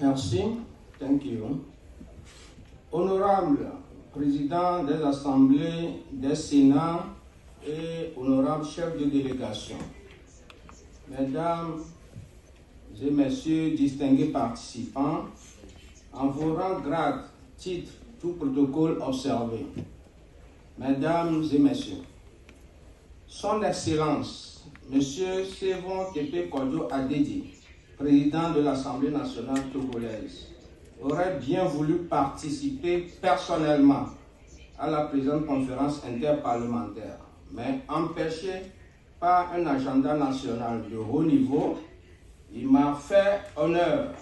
Merci. Thank you. Honorable président des assemblées des Sénats et honorable chef de délégation, mesdames et messieurs distingués participants, en vous rang grade, titre, tout protocole observé. Mesdames et messieurs, Son Excellence, Monsieur Sévon Tepe Kojo Adedi, président de l'Assemblée nationale togolaise, aurait bien voulu participer personnellement à la présente conférence interparlementaire, mais empêché par un agenda national de haut niveau, il m'a fait honneur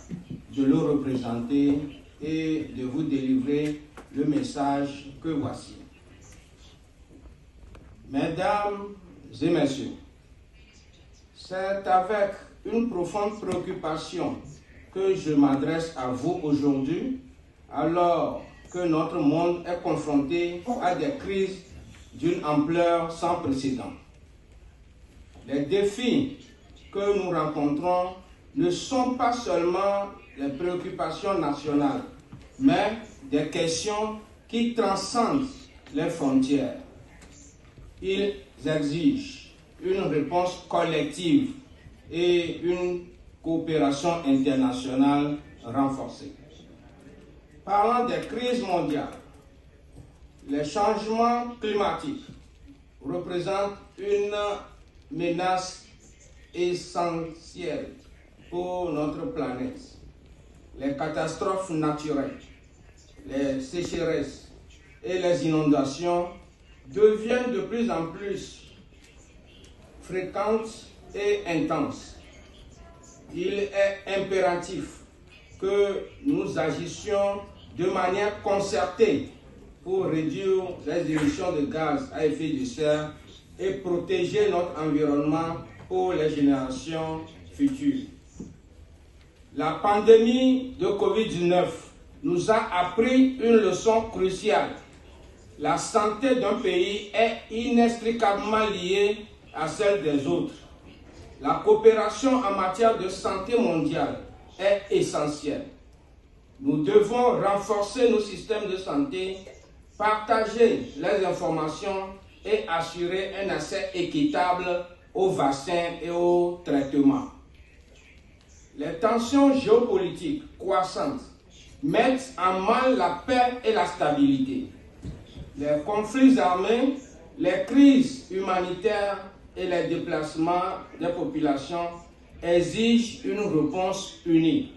de le représenter et de vous délivrer le message que voici. Mesdames et messieurs, c'est avec une profonde préoccupation que je m'adresse à vous aujourd'hui, alors que notre monde est confronté à des crises d'une ampleur sans précédent. Les défis que nous rencontrons ne sont pas seulement les préoccupations nationales, mais des questions qui transcendent les frontières. Ils exigent une réponse collective et une coopération internationale renforcée. Parlant des crises mondiales, les changements climatiques représentent une menace essentielle pour notre planète. Les catastrophes naturelles, les sécheresses et les inondations deviennent de plus en plus fréquentes et intenses. Il est impératif que nous agissions de manière concertée pour réduire les émissions de gaz à effet de serre et protéger notre environnement pour les générations futures. La pandémie de Covid-19 nous a appris une leçon cruciale. La santé d'un pays est inextricablement liée à celle des autres. La coopération en matière de santé mondiale est essentielle. Nous devons renforcer nos systèmes de santé, partager les informations et assurer un accès équitable aux vaccins et aux traitements. Les tensions géopolitiques croissantes mettent en mal la paix et la stabilité. Les conflits armés, les crises humanitaires et les déplacements des populations exigent une réponse unie.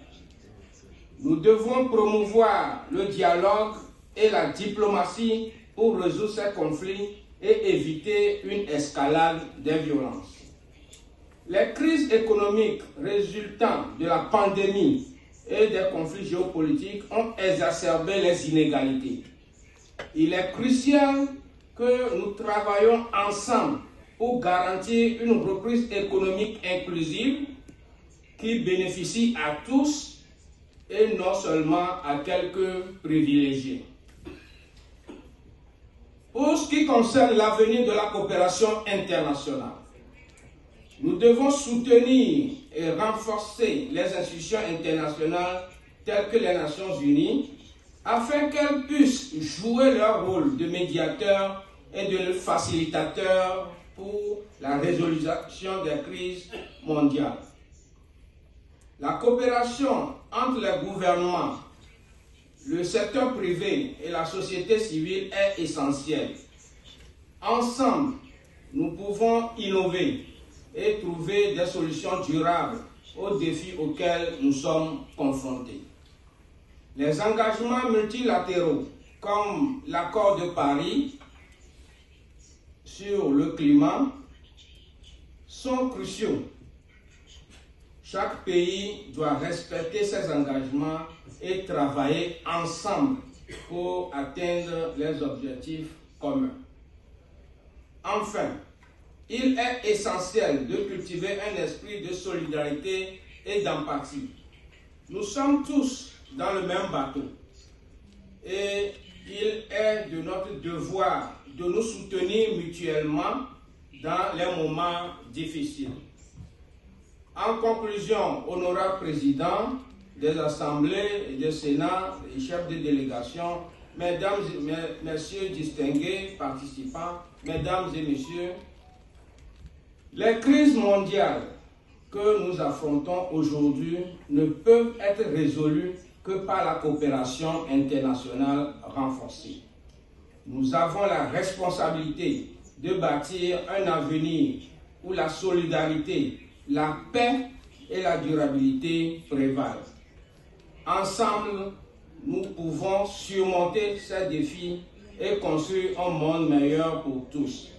Nous devons promouvoir le dialogue et la diplomatie pour résoudre ces conflits et éviter une escalade des violences. Les crises économiques résultant de la pandémie et des conflits géopolitiques ont exacerbé les inégalités. Il est crucial que nous travaillions ensemble pour garantir une reprise économique inclusive qui bénéficie à tous et non seulement à quelques privilégiés. Pour ce qui concerne l'avenir de la coopération internationale, nous devons soutenir et renforcer les institutions internationales telles que les Nations Unies afin qu'elles puissent jouer leur rôle de médiateur et de facilitateur pour la résolution des crises mondiales. La coopération entre les gouvernements, le secteur privé et la société civile est essentielle. Ensemble, nous pouvons innover et trouver des solutions durables aux défis auxquels nous sommes confrontés. Les engagements multilatéraux, comme l'accord de Paris sur le climat, sont cruciaux. Chaque pays doit respecter ses engagements et travailler ensemble pour atteindre les objectifs communs. Enfin, il est essentiel de cultiver un esprit de solidarité et d'empathie. Nous sommes tous dans le même bateau et il est de notre devoir de nous soutenir mutuellement dans les moments difficiles. En conclusion, honorable président, des assemblées et des sénats, les chefs de délégation, mesdames et messieurs distingués participants, mesdames et messieurs, les crises mondiales que nous affrontons aujourd'hui ne peuvent être résolues que par la coopération internationale renforcée. Nous avons la responsabilité de bâtir un avenir où la solidarité, la paix et la durabilité prévalent. Ensemble, nous pouvons surmonter ces défis et construire un monde meilleur pour tous.